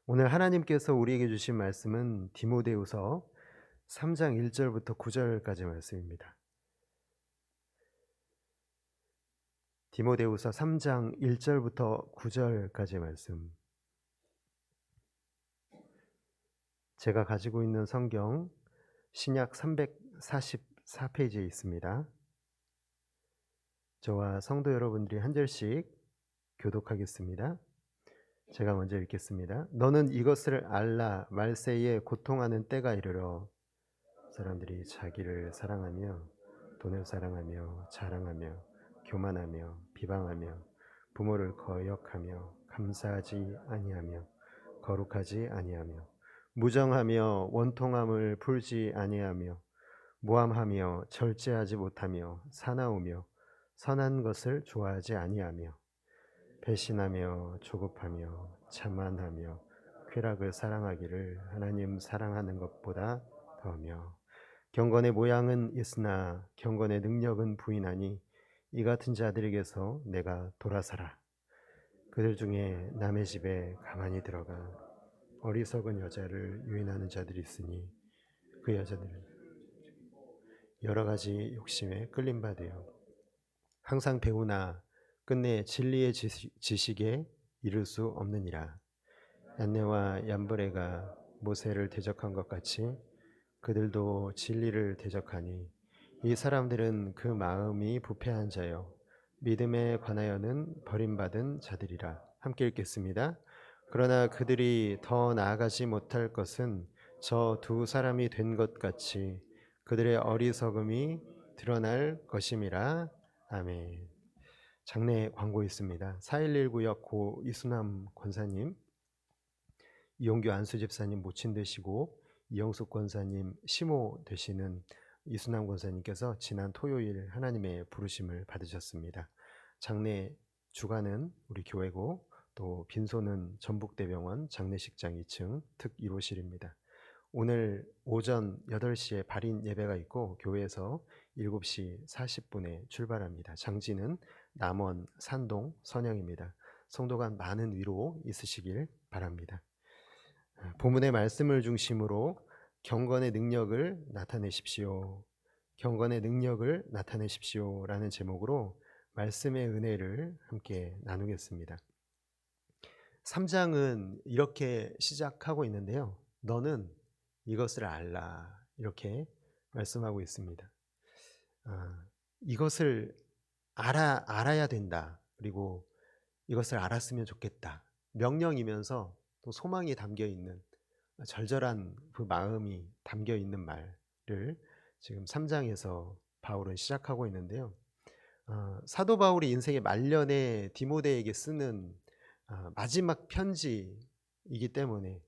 오늘 하나님께서 우리에게 주신 말씀은 디모데후서 3장 1절부터 9절까지 말씀입니다. 디모데후서 3장 1절부터 9절까지 말씀. 제가 가지고 있는 성경 신약 344페이지에 있습니다. 저와 성도 여러분들이 한 절씩 교독하겠습니다. 제가 먼저 읽겠습니다. 너는 이것을 알라. 말세에 고통하는 때가 이르러 사람들이 자기를 사랑하며 돈을 사랑하며 자랑하며 교만하며 비방하며 부모를 거역하며 감사하지 아니하며 거룩하지 아니하며 무정하며 원통함을 풀지 아니하며 모함하며 절제하지 못하며 사나우며 선한 것을 좋아하지 아니하며 배신하며 조급하며 자만하며 쾌락을 사랑하기를 하나님 사랑하는 것보다 더하며 경건의 모양은 있으나 경건의 능력은 부인하니 이 같은 자들에게서 내가 돌아서라. 그들 중에 남의 집에 가만히 들어가 어리석은 여자를 유인하는 자들이 있으니 그 여자들은 여러 가지 욕심에 끌림 받으요 항상 배우나 끝내 진리의 지식에 이를 수 없느니라. 얀네와 얀브레가 모세를 대적한 것 같이 그들도 진리를 대적하니 이 사람들은 그 마음이 부패한 자요 믿음에 관하여는 버림받은 자들이라. 함께 읽겠습니다. 그러나 그들이 더 나아가지 못할 것은 저 두 사람이 된 것 같이 그들의 어리석음이 드러날 것임이라. 아멘. 장례 광고 있습니다. 4.11구역 고 이수남 권사님, 이용규 안수 집사님 모친 되시고 이영숙 권사님 시모 되시는 이수남 권사님께서 지난 토요일 하나님의 부르심을 받으셨습니다. 장례 주관은 우리 교회고 또 빈소는 전북대병원 장례식장 2층 특 1호실입니다. 오늘 오전 8시에 발인 예배가 있고 교회에서 7시 40분에 출발합니다. 장지는 남원, 산동, 선양입니다. 성도간 많은 위로 있으시길 바랍니다. 본문의 말씀을 중심으로 경건의 능력을 나타내십시오. 경건의 능력을 나타내십시오. 라는 제목으로 말씀의 은혜를 함께 나누겠습니다. 3장은 이렇게 시작하고 있는데요. 너는 이것을 알라. 이렇게 말씀하고 있습니다. 이것을 알아야 된다. 그리고 이것을 알았으면 좋겠다. 명령이면서 또 소망이 담겨 있는 절절한 그 마음이 담겨 있는 말을 지금 3장에서 바울은 시작하고 있는데요. 사도 바울이 인생의 말년에 디모데에게 쓰는 마지막 편지이기 때문에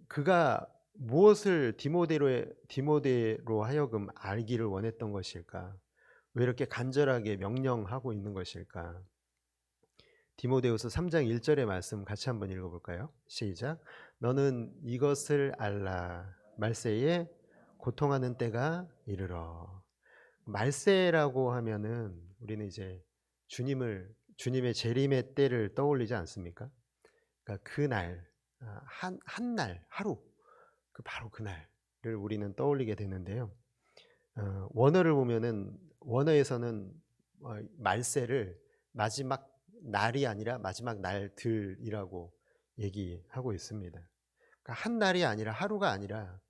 그가 무엇을 디모데로 하여금 알기를 원했던 것일까? 왜 이렇게 간절하게 명령하고 있는 것일까? 디모데후서 3장 1절의 말씀 같이 한번 읽어볼까요? 시작. 너는 이것을 알라. 말세에 고통하는 때가 이르러. 말세라고 하면은 우리는 이제 주님의 재림의 때를 떠올리지 않습니까? 그러니까 그날, 한 날, 하루, 바로 그날을 우리는 떠올리게 되는데요. 원어를 보면은 원어에서는 말세를 마지막 날이 아니라 마지막 날들이라고 얘기하고 있습니다. 그러니까 한 날이 아니라 하루가 아니라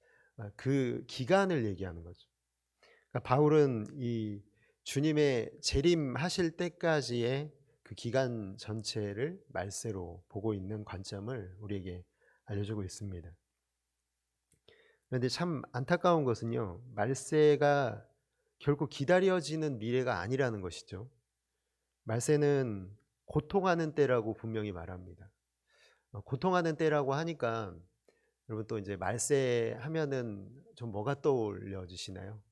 그 기간을 얘기하는 거죠. 그러니까 바울은 이 주님의 재림하실 때까지의 그 기간 전체를 말세로 보고 있는 관점을 우리에게 알려주고 있습니다. 그런데 참 안타까운 것은요, 말세가 결국 기다려지는 미래가 아니라는 것이죠. 말세는 고통하는 때라고 분명히 말합니다. 고통하는 때라고 하니까 여러분 또 이제 말세 하면은 좀 뭐가 떠올려지시나요?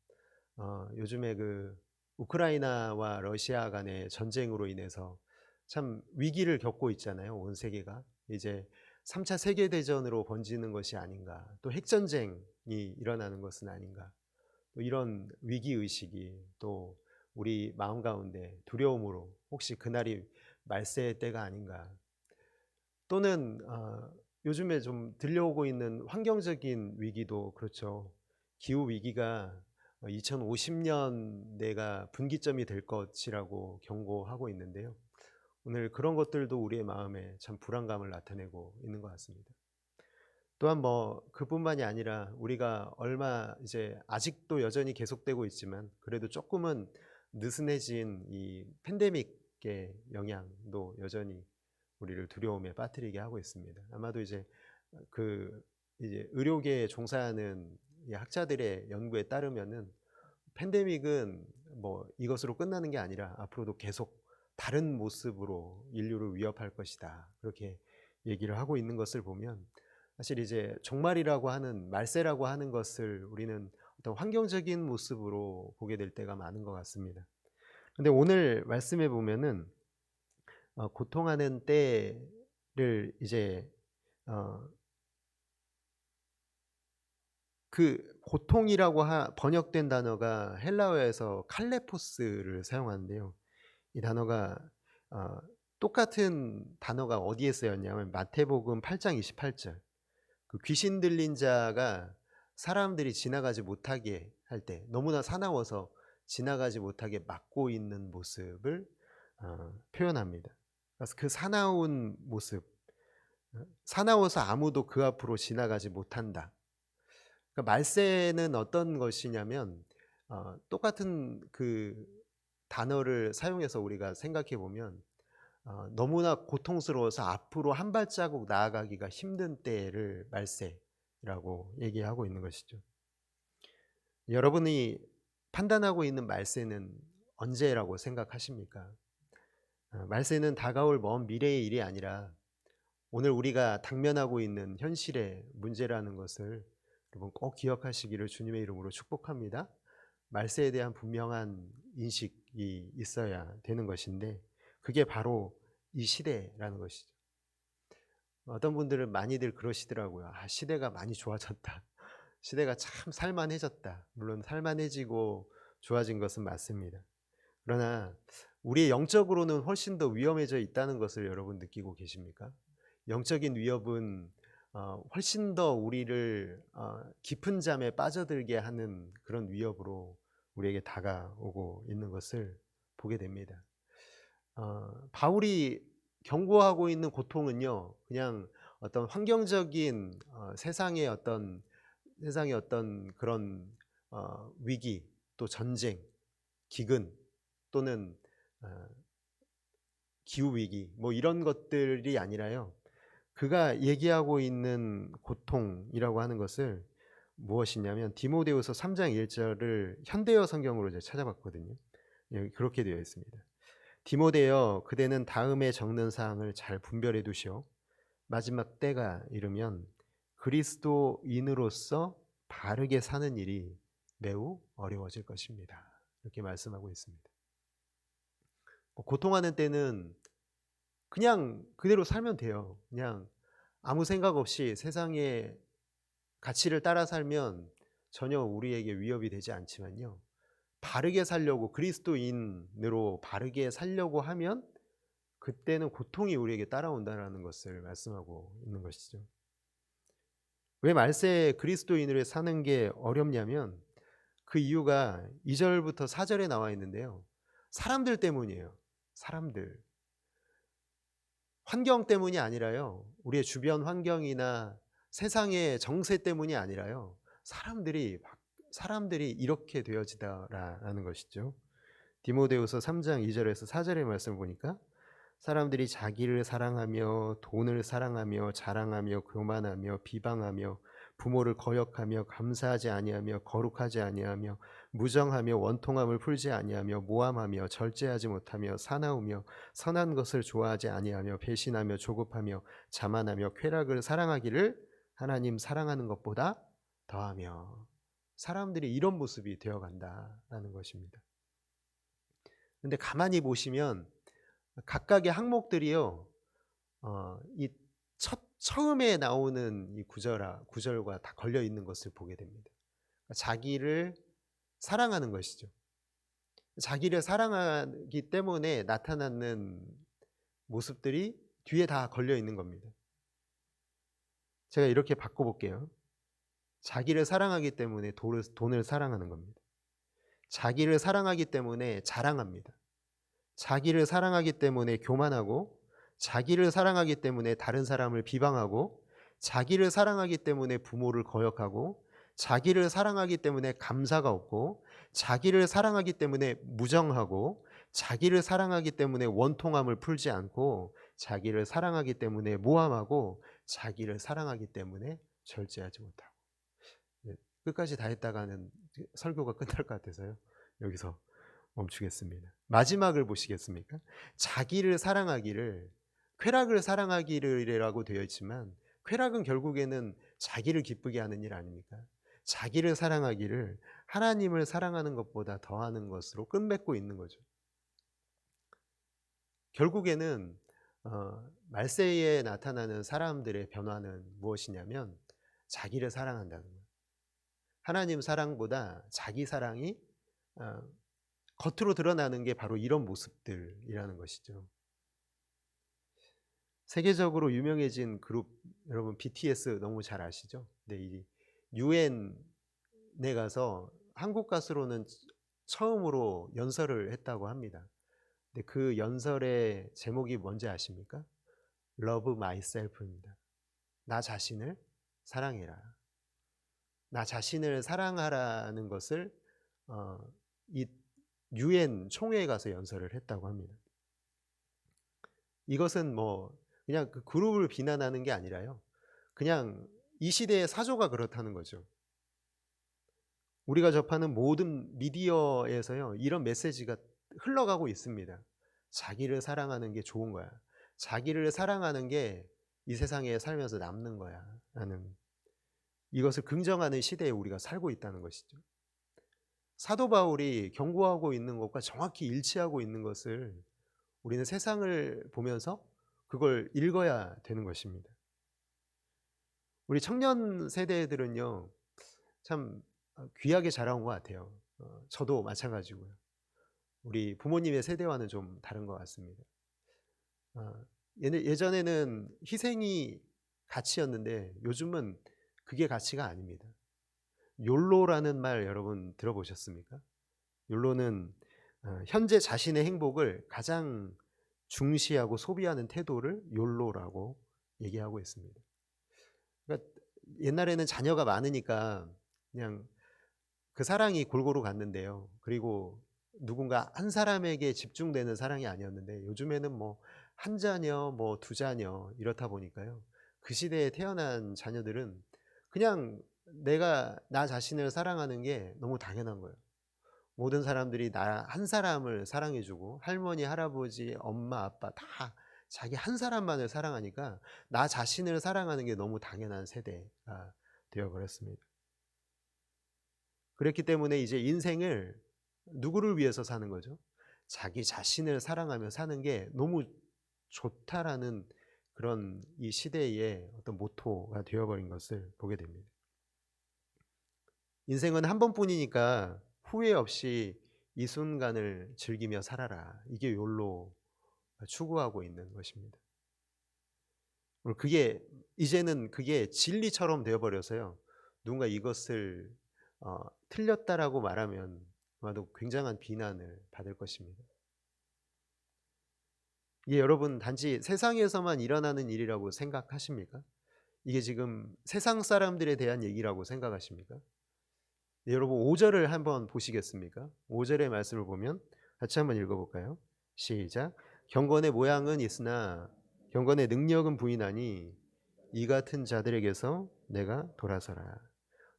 요즘에 그 우크라이나와 러시아 간의 전쟁으로 인해서 참 위기를 겪고 있잖아요. 온 세계가. 이제 3차 세계대전으로 번지는 것이 아닌가. 또 핵전쟁이 일어나는 것은 아닌가. 또 이런 위기의식이 또 우리 마음 가운데 두려움으로 혹시 그날이 말세의 때가 아닌가. 또는 요즘에 좀 들려오고 있는 환경적인 위기도 그렇죠. 기후 위기가 2050년대가 분기점이 될 것이라고 경고하고 있는데요. 오늘 그런 것들도 우리의 마음에 참 불안감을 나타내고 있는 것 같습니다. 또한 그뿐만이 아니라 우리가 얼마 이제 아직도 여전히 계속되고 있지만 그래도 조금은 느슨해진 이 팬데믹의 영향도 여전히 우리를 두려움에 빠뜨리게 하고 있습니다. 아마도 그 이제 의료계에 종사하는 이 학자들의 연구에 따르면은 팬데믹은 이것으로 끝나는 게 아니라 앞으로도 계속 다른 모습으로 인류를 위협할 것이다. 그렇게 얘기를 하고 있는 것을 보면 사실 이제 종말이라고 하는 말세라고 하는 것을 우리는 어떤 환경적인 모습으로 보게 될 때가 많은 것 같습니다. 근데 오늘 말씀해 보면은 고통하는 때를 이제 어 그 고통이라고 번역된 단어가 헬라어에서 칼레포스를 사용하는데요. 이 단어가 어 똑같은 단어가 어디에 쓰였냐면 마태복음 8장 28절. 그 귀신 들린 자가 사람들이 지나가지 못하게 할 때 너무나 사나워서 지나가지 못하게 막고 있는 모습을 표현합니다. 그래서 그 사나운 모습, 사나워서 아무도 그 앞으로 지나가지 못한다. 그러니까 말세는 어떤 것이냐면 똑같은 그 단어를 사용해서 우리가 생각해 보면 너무나 고통스러워서 앞으로 한 발자국 나아가기가 힘든 때를 말세라고 얘기하고 있는 것이죠. 여러분이 판단하고 있는 말세는 언제라고 생각하십니까? 말세는 다가올 먼 미래의 일이 아니라 오늘 우리가 당면하고 있는 현실의 문제라는 것을 여러분 꼭 기억하시기를 주님의 이름으로 축복합니다. 말세에 대한 분명한 인식이 있어야 되는 것인데 그게 바로 이 시대라는 것이죠. 어떤 분들은 많이들 그러시더라고요. 시대가 많이 좋아졌다. 시대가 참 살만해졌다. 물론 살만해지고 좋아진 것은 맞습니다. 그러나 우리의 영적으로는 훨씬 더 위험해져 있다는 것을 여러분 느끼고 계십니까? 영적인 위협은 훨씬 더 우리를 깊은 잠에 빠져들게 하는 그런 위협으로 우리에게 다가오고 있는 것을 보게 됩니다. 바울이 경고하고 있는 고통은요, 그냥 어떤 환경적인 세상의 어떤 그런 위기, 또 전쟁, 기근 또는 어, 기후 위기 이런 것들이 아니라요. 그가 얘기하고 있는 고통이라고 하는 것을 무엇이냐면 디모데후서 3장 1절을 현대어 성경으로 이제 찾아봤거든요. 여기 그렇게 되어 있습니다. 디모데여 그대는 다음에 적는 사항을 잘 분별해 두시오. 마지막 때가 이르면 그리스도인으로서 바르게 사는 일이 매우 어려워질 것입니다. 이렇게 말씀하고 있습니다. 고통하는 때는 그냥 그대로 살면 돼요. 그냥 아무 생각 없이 세상의 가치를 따라 살면 전혀 우리에게 위협이 되지 않지만요. 바르게 살려고 그리스도인으로 바르게 살려고 하면 그때는 고통이 우리에게 따라온다는 것을 말씀하고 있는 것이죠. 왜 말세에 그리스도인으로 사는 게 어렵냐면 그 이유가 2절부터 4절에 나와 있는데요. 사람들 때문이에요. 사람들. 환경 때문이 아니라요. 우리의 주변 환경이나 세상의 정세 때문이 아니라요. 사람들이 이렇게 되어지다라는 것이죠. 디모데후서 3장 2절에서 4절의 말씀을 보니까 사람들이 자기를 사랑하며 돈을 사랑하며 자랑하며 교만하며 비방하며 부모를 거역하며 감사하지 아니하며 거룩하지 아니하며 무정하며 원통함을 풀지 아니하며 모함하며 절제하지 못하며 사나우며 선한 것을 좋아하지 아니하며 배신하며 조급하며 자만하며 쾌락을 사랑하기를 하나님 사랑하는 것보다 더하며 사람들이 이런 모습이 되어간다라는 것입니다. 근데 가만히 보시면 각각의 항목들이요, 이 처음에 나오는 이 구절과 다 걸려 있는 것을 보게 됩니다. 자기를 사랑하는 것이죠. 자기를 사랑하기 때문에 나타나는 모습들이 뒤에 다 걸려 있는 겁니다. 제가 이렇게 바꿔 볼게요. 자기를 사랑하기 때문에 돈을 사랑하는 겁니다. 자기를 사랑하기 때문에 자랑합니다. 자기를 사랑하기 때문에 교만하고, 자기를 사랑하기 때문에 다른 사람을 비방하고, 자기를 사랑하기 때문에 부모를 거역하고, 자기를 사랑하기 때문에 감사가 없고, 자기를 사랑하기 때문에 무정하고, 자기를 사랑하기 때문에 원통함을 풀지 않고, 자기를 사랑하기 때문에 모함하고, 자기를 사랑하기 때문에 절제하지 못하고. 예, 끝까지 다 했다가는 설교가 끝날 것 같아서요. 여기서 멈추겠습니다. 마지막을 보시겠습니까? 자기를 사랑하기를, 쾌락을 사랑하기를이라고 되어 있지만, 쾌락은 결국에는 자기를 기쁘게 하는 일 아닙니까? 자기를 사랑하기를 하나님을 사랑하는 것보다 더하는 것으로 끝맺고 있는 거죠. 결국에는 말세에 나타나는 사람들의 변화는 무엇이냐면 자기를 사랑한다는 거예요. 하나님 사랑보다 자기 사랑이 어, 겉으로 드러나는 게 바로 이런 모습들이라는 것이죠. 세계적으로 유명해진 그룹, 여러분 BTS 너무 잘 아시죠? 네, 이 유엔에 가서 한국 가수로는 처음으로 연설을 했다고 합니다. 근데 그 연설의 제목이 뭔지 아십니까? Love Myself입니다. 나 자신을 사랑해라. 나 자신을 사랑하라는 것을 이 유엔 총회에 가서 연설을 했다고 합니다. 이것은 뭐 그냥 그 그룹을 비난하는 게 아니라요. 그냥 이 시대의 사조가 그렇다는 거죠. 우리가 접하는 모든 미디어에서요, 이런 메시지가 흘러가고 있습니다. 자기를 사랑하는 게 좋은 거야. 자기를 사랑하는 게 이 세상에 살면서 남는 거야. 라는, 이것을 긍정하는 시대에 우리가 살고 있다는 것이죠. 사도 바울이 경고하고 있는 것과 정확히 일치하고 있는 것을 우리는 세상을 보면서 그걸 읽어야 되는 것입니다. 우리 청년 세대들은요, 참 귀하게 자라온 것 같아요. 저도 마찬가지고요. 우리 부모님의 세대와는 좀 다른 것 같습니다. 예전에는 희생이 가치였는데 요즘은 그게 가치가 아닙니다. 욜로라는 말 여러분 들어보셨습니까? 욜로는 현재 자신의 행복을 가장 중시하고 소비하는 태도를 욜로라고 얘기하고 있습니다. 그러니까 옛날에는 자녀가 많으니까 그냥 그 사랑이 골고루 갔는데요. 그리고 누군가 한 사람에게 집중되는 사랑이 아니었는데 요즘에는 뭐 한 자녀, 뭐 두 자녀 이렇다 보니까요. 그 시대에 태어난 자녀들은 그냥 내가 나 자신을 사랑하는 게 너무 당연한 거예요. 모든 사람들이 나 한 사람을 사랑해주고 할머니, 할아버지, 엄마, 아빠 다 자기 한 사람만을 사랑하니까 나 자신을 사랑하는 게 너무 당연한 세대가 되어버렸습니다. 그랬기 때문에 이제 인생을 누구를 위해서 사는 거죠? 자기 자신을 사랑하며 사는 게 너무 좋다라는 그런 이 시대의 어떤 모토가 되어버린 것을 보게 됩니다. 인생은 한 번뿐이니까 후회 없이 이 순간을 즐기며 살아라. 이게 욜로 추구하고 있는 것입니다. 그게 이제는 그게 진리처럼 되어버려서요. 누군가 이것을 틀렸다라고 말하면 아마도 굉장한 비난을 받을 것입니다. 이게 여러분 단지 세상에서만 일어나는 일이라고 생각하십니까? 이게 지금 세상 사람들에 대한 얘기라고 생각하십니까? 네, 여러분 5절을 한번 보시겠습니까? 5절의 말씀을 보면 같이 한번 읽어볼까요? 시작. 경건의 모양은 있으나 경건의 능력은 부인하니 이 같은 자들에게서 내가 돌아서라.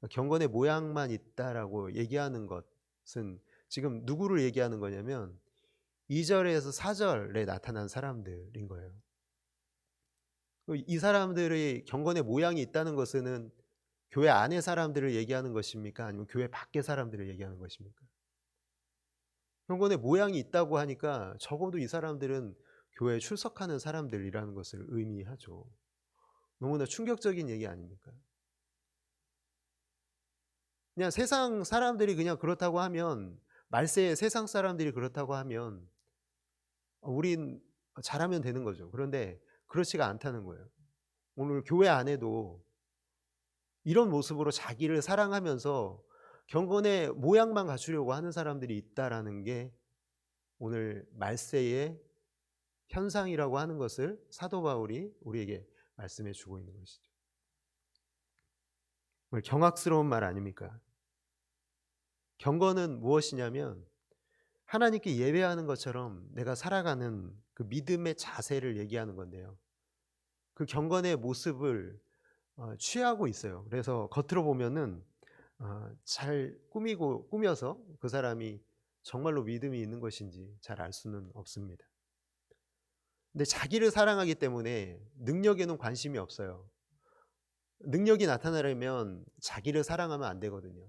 경건의 모양만 있다라고 얘기하는 것은 지금 누구를 얘기하는 거냐면 2절에서 4절에 나타난 사람들인 거예요. 이 사람들의 경건의 모양이 있다는 것은 교회 안의 사람들을 얘기하는 것입니까? 아니면 교회 밖의 사람들을 얘기하는 것입니까? 경건의 모양이 있다고 하니까 적어도 이 사람들은 교회에 출석하는 사람들이라는 것을 의미하죠. 너무나 충격적인 얘기 아닙니까? 그냥 세상 사람들이 그냥 그렇다고 하면, 말세의 세상 사람들이 그렇다고 하면 우린 잘하면 되는 거죠. 그런데 그렇지가 않다는 거예요. 오늘 교회 안에도 이런 모습으로 자기를 사랑하면서 경건의 모양만 갖추려고 하는 사람들이 있다라는 게 오늘 말세의 현상이라고 하는 것을 사도 바울이 우리에게 말씀해 주고 있는 것이죠. 정말 경악스러운 말 아닙니까? 경건은 무엇이냐면 하나님께 예배하는 것처럼 내가 살아가는 그 믿음의 자세를 얘기하는 건데요. 그 경건의 모습을 취하고 있어요. 그래서 겉으로 보면은 잘 꾸며서 그 사람이 정말로 믿음이 있는 것인지 잘 알 수는 없습니다. 근데 자기를 사랑하기 때문에 능력에는 관심이 없어요. 능력이 나타나려면 자기를 사랑하면 안 되거든요.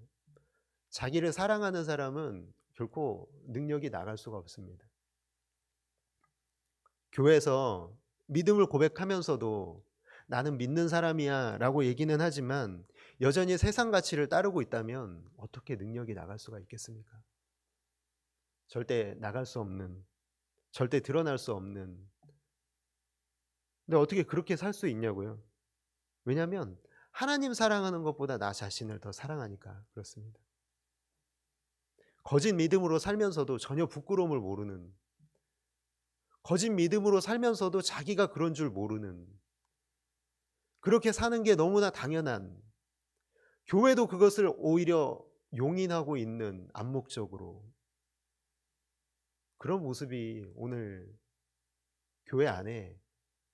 자기를 사랑하는 사람은 결코 능력이 나갈 수가 없습니다. 교회에서 믿음을 고백하면서도 나는 믿는 사람이야 라고 얘기는 하지만 여전히 세상 가치를 따르고 있다면 어떻게 능력이 나갈 수가 있겠습니까? 절대 나갈 수 없는, 절대 드러날 수 없는. 근데 어떻게 그렇게 살 수 있냐고요? 왜냐하면 하나님 사랑하는 것보다 나 자신을 더 사랑하니까 그렇습니다. 거짓 믿음으로 살면서도 전혀 부끄러움을 모르는, 거짓 믿음으로 살면서도 자기가 그런 줄 모르는, 그렇게 사는 게 너무나 당연한, 교회도 그것을 오히려 용인하고 있는 암묵적으로 그런 모습이 오늘 교회 안에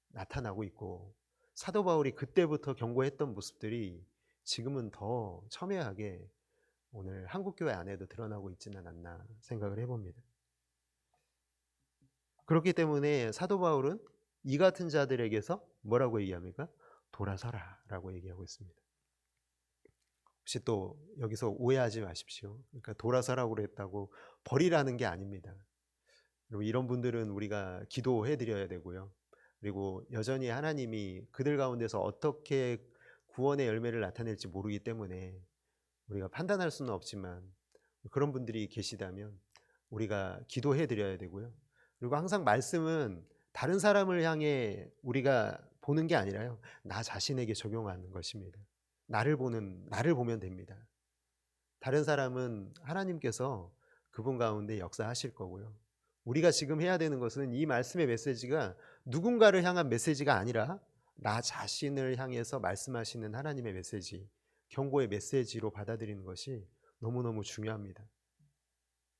나타나고 있고 사도 바울이 그때부터 경고했던 모습들이 지금은 더 첨예하게 오늘 한국교회 안에도 드러나고 있지는 않나 생각을 해봅니다. 그렇기 때문에 사도 바울은 이 같은 자들에게서 뭐라고 얘기합니까? 돌아서라 라고 얘기하고 있습니다. 혹시 또 여기서 오해하지 마십시오. 그러니까 돌아서라고 그랬다고 버리라는 게 아닙니다. 그리고 이런 분들은 우리가 기도해 드려야 되고요. 그리고 여전히 하나님이 그들 가운데서 어떻게 구원의 열매를 나타낼지 모르기 때문에 우리가 판단할 수는 없지만 그런 분들이 계시다면 우리가 기도해 드려야 되고요. 그리고 항상 말씀은 다른 사람을 향해 우리가 보는 게 아니라요. 나 자신에게 적용하는 것입니다. 나를 보면 됩니다. 다른 사람은 하나님께서 그분 가운데 역사하실 거고요. 우리가 지금 해야 되는 것은 이 말씀의 메시지가 누군가를 향한 메시지가 아니라 나 자신을 향해서 말씀하시는 하나님의 메시지, 경고의 메시지로 받아들이는 것이 너무너무 중요합니다.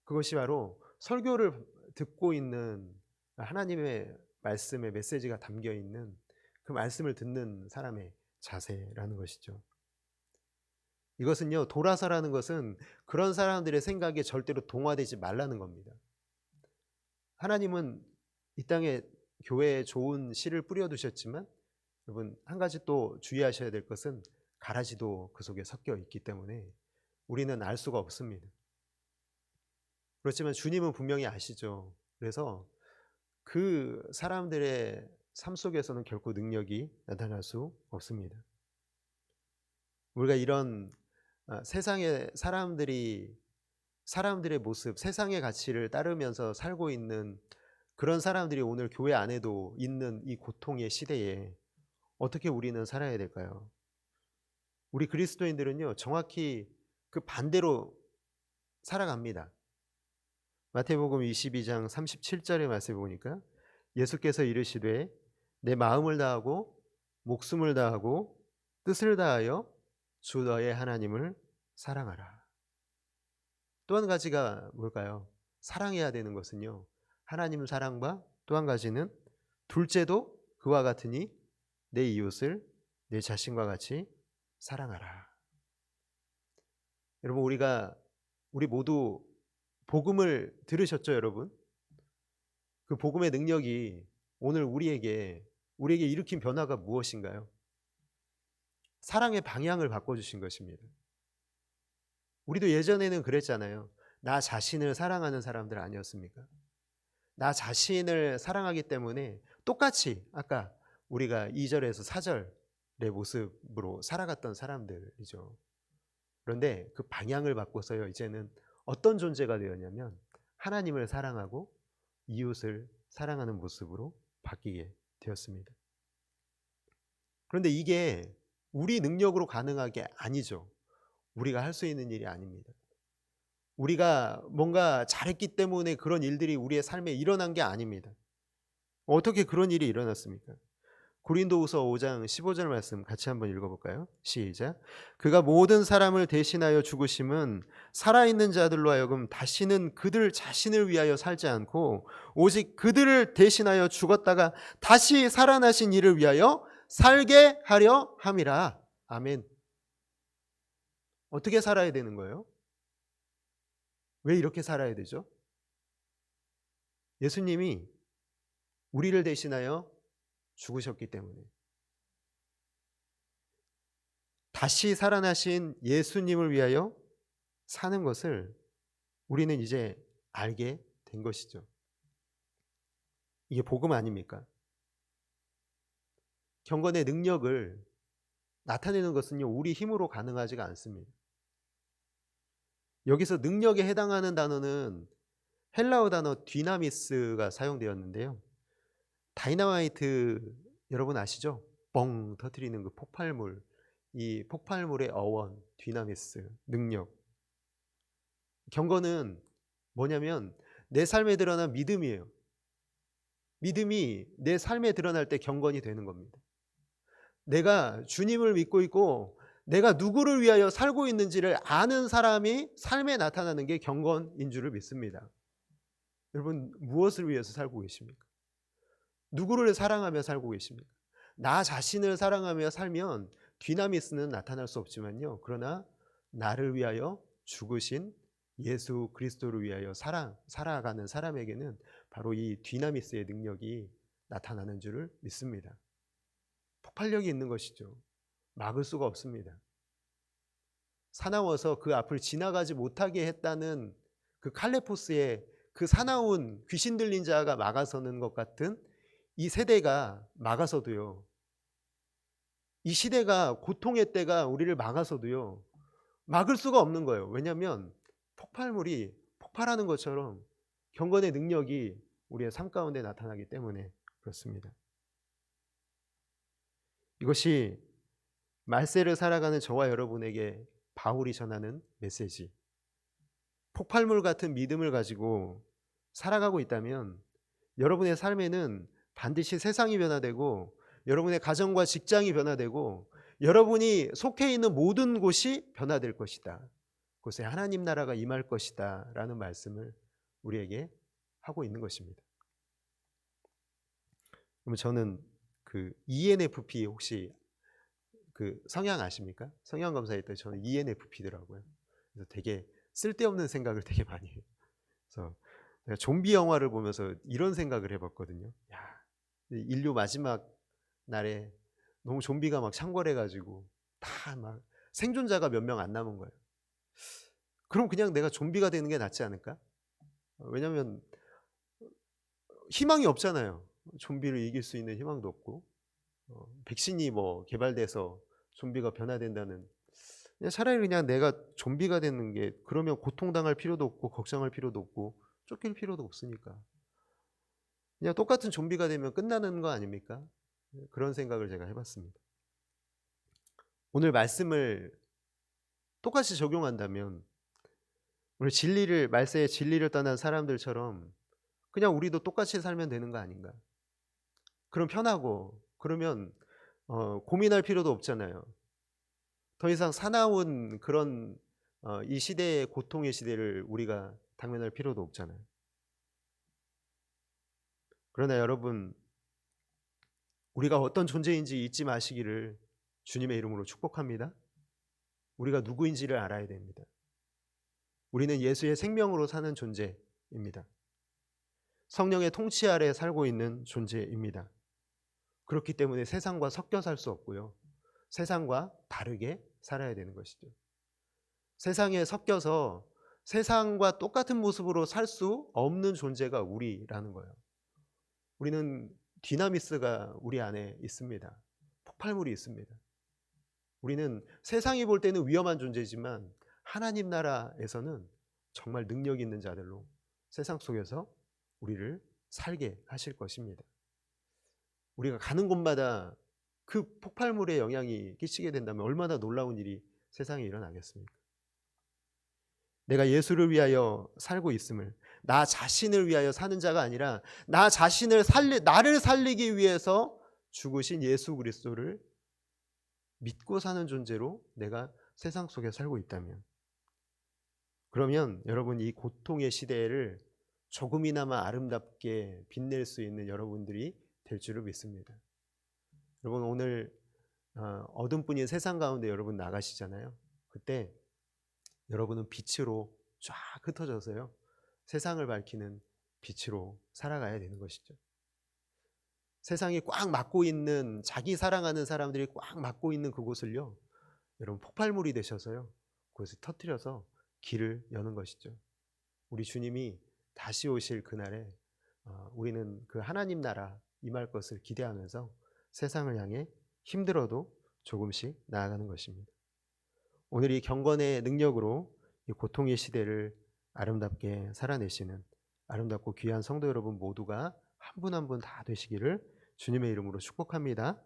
그것이 바로 설교를 듣고 있는 하나님의 말씀의 메시지가 담겨 있는 그 말씀을 듣는 사람의 자세라는 것이죠. 이것은요, 돌아서라는 것은 그런 사람들의 생각에 절대로 동화되지 말라는 겁니다. 하나님은 이 땅에 교회에 좋은 씨를 뿌려두셨지만 여러분 한 가지 또 주의하셔야 될 것은 가라지도 그 속에 섞여 있기 때문에 우리는 알 수가 없습니다. 그렇지만 주님은 분명히 아시죠. 그래서 그 사람들의 삶 속에서는 결코 능력이 나타날 수 없습니다. 우리가 이런 세상의 사람들의 모습, 세상의 가치를 따르면서 살고 있는 그런 사람들이 오늘 교회 안에도 있는 이 고통의 시대에 어떻게 우리는 살아야 될까요? 우리 그리스도인들은요, 정확히 그 반대로 살아갑니다. 마태복음 22장 37절의 말씀을 보니까 예수께서 이르시되 내 마음을 다하고 목숨을 다하고 뜻을 다하여 주 너의 하나님을 사랑하라. 또 한 가지가 뭘까요? 사랑해야 되는 것은요, 하나님 사랑과 또 한 가지는 둘째도 그와 같으니 내 이웃을 내 자신과 같이 사랑하라. 여러분 우리 모두 복음을 들으셨죠, 여러분? 그 복음의 능력이 오늘 우리에게 일으킨 변화가 무엇인가요? 사랑의 방향을 바꿔주신 것입니다. 우리도 예전에는 그랬잖아요. 나 자신을 사랑하는 사람들 아니었습니까? 나 자신을 사랑하기 때문에 똑같이 아까 우리가 2절에서 4절의 모습으로 살아갔던 사람들이죠. 그런데 그 방향을 바꿔서요, 이제는 어떤 존재가 되었냐면 하나님을 사랑하고 이웃을 사랑하는 모습으로 바뀌게 되었습니다. 그런데 이게 우리 능력으로 가능한 게 아니죠. 우리가 할 수 있는 일이 아닙니다. 우리가 뭔가 잘했기 때문에 그런 일들이 우리의 삶에 일어난 게 아닙니다. 어떻게 그런 일이 일어났습니까? 고린도후서 5장 15절 말씀 같이 한번 읽어볼까요? 시작. 그가 모든 사람을 대신하여 죽으심은 살아있는 자들로 하여금 다시는 그들 자신을 위하여 살지 않고 오직 그들을 대신하여 죽었다가 다시 살아나신 이를 위하여 살게 하려 함이라. 아멘. 어떻게 살아야 되는 거예요? 왜 이렇게 살아야 되죠? 예수님이 우리를 대신하여 죽으셨기 때문에. 다시 살아나신 예수님을 위하여 사는 것을 우리는 이제 알게 된 것이죠. 이게 복음 아닙니까? 경건의 능력을 나타내는 것은요, 우리 힘으로 가능하지가 않습니다. 여기서 능력에 해당하는 단어는 헬라어 단어 디나미스가 사용되었는데요. 다이너마이트 여러분 아시죠? 뻥 터뜨리는 그 폭발물, 이 폭발물의 어원, 디나미스, 능력. 경건은 뭐냐면 내 삶에 드러난 믿음이에요. 믿음이 내 삶에 드러날 때 경건이 되는 겁니다. 내가 주님을 믿고 있고 내가 누구를 위하여 살고 있는지를 아는 사람이 삶에 나타나는 게 경건인 줄을 믿습니다. 여러분 무엇을 위해서 살고 계십니까? 누구를 사랑하며 살고 계십니까? 나 자신을 사랑하며 살면 디나미스는 나타날 수 없지만요. 그러나 나를 위하여 죽으신 예수 그리스도를 위하여 살아가는 사람에게는 바로 이 디나미스의 능력이 나타나는 줄을 믿습니다. 폭발력이 있는 것이죠. 막을 수가 없습니다. 사나워서 그 앞을 지나가지 못하게 했다는 그 칼레포스의 그 사나운 귀신 들린 자가 막아서는 것 같은 이 세대가 막아서도요. 이 시대가 고통의 때가 우리를 막아서도요. 막을 수가 없는 거예요. 왜냐하면 폭발물이 폭발하는 것처럼 경건의 능력이 우리의 삶 가운데 나타나기 때문에 그렇습니다. 이것이 말세를 살아가는 저와 여러분에게 바울이 전하는 메시지. 폭발물 같은 믿음을 가지고 살아가고 있다면 여러분의 삶에는 반드시 세상이 변화되고 여러분의 가정과 직장이 변화되고 여러분이 속해 있는 모든 곳이 변화될 것이다. 그곳에 하나님 나라가 임할 것이다 라는 말씀을 우리에게 하고 있는 것입니다. 그럼 저는 그 ENFP 혹시 그 성향 아십니까? 성향 검사할 때 저는 ENFP더라고요. 그래서 되게 쓸데없는 생각을 되게 많이 해요. 그래서 제가 좀비 영화를 보면서 이런 생각을 해봤거든요. 야, 인류 마지막 날에 너무 좀비가 막 창궐해가지고 다 막 생존자가 몇 명 안 남은 거예요. 그럼 그냥 내가 좀비가 되는 게 낫지 않을까? 왜냐하면 희망이 없잖아요. 좀비를 이길 수 있는 희망도 없고 백신이 뭐 개발돼서 좀비가 변화된다는 차라리 그냥 내가 좀비가 되는 게 그러면 고통당할 필요도 없고 걱정할 필요도 없고 쫓길 필요도 없으니까 그냥 똑같은 좀비가 되면 끝나는 거 아닙니까? 그런 생각을 제가 해봤습니다. 오늘 말씀을 똑같이 적용한다면 우리 말세의 진리를 떠난 사람들처럼 그냥 우리도 똑같이 살면 되는 거 아닌가? 그럼 편하고 그러면 고민할 필요도 없잖아요. 더 이상 사나운 그런 이 시대의 고통의 시대를 우리가 당면할 필요도 없잖아요. 그러나 여러분 우리가 어떤 존재인지 잊지 마시기를 주님의 이름으로 축복합니다. 우리가 누구인지를 알아야 됩니다. 우리는 예수의 생명으로 사는 존재입니다. 성령의 통치 아래 살고 있는 존재입니다. 그렇기 때문에 세상과 섞여 살 수 없고요. 세상과 다르게 살아야 되는 것이죠. 세상에 섞여서 세상과 똑같은 모습으로 살 수 없는 존재가 우리라는 거예요. 우리는 디나미스가 우리 안에 있습니다. 폭발물이 있습니다. 우리는 세상이 볼 때는 위험한 존재지만 하나님 나라에서는 정말 능력 있는 자들로 세상 속에서 우리를 살게 하실 것입니다. 우리가 가는 곳마다 그 폭발물의 영향이 끼치게 된다면 얼마나 놀라운 일이 세상에 일어나겠습니까? 내가 예수를 위하여 살고 있음을, 나 자신을 위하여 사는 자가 아니라 나를 살리기 위해서 죽으신 예수 그리스도를 믿고 사는 존재로 내가 세상 속에 살고 있다면, 그러면 여러분, 이 고통의 시대를 조금이나마 아름답게 빛낼 수 있는 여러분들이 될 줄을 믿습니다. 여러분, 오늘 어둠뿐인 세상 가운데 여러분 나가시잖아요. 그때 여러분은 빛으로 쫙 흩어져서요, 세상을 밝히는 빛으로 살아가야 되는 것이죠. 세상이 꽉 막고 있는, 자기 사랑하는 사람들이 꽉 막고 있는 그곳을요, 여러분 폭발물이 되셔서요, 그것을 터뜨려서 길을 여는 것이죠. 우리 주님이 다시 오실 그날에 우리는 그 하나님 나라 임할 것을 기대하면서 세상을 향해 힘들어도 조금씩 나아가는 것입니다. 오늘 이 경건의 능력으로 이 고통의 시대를 아름답게 살아내시는 아름답고 귀한 성도 여러분 모두가 한 분 한 분 다 되시기를 주님의 이름으로 축복합니다.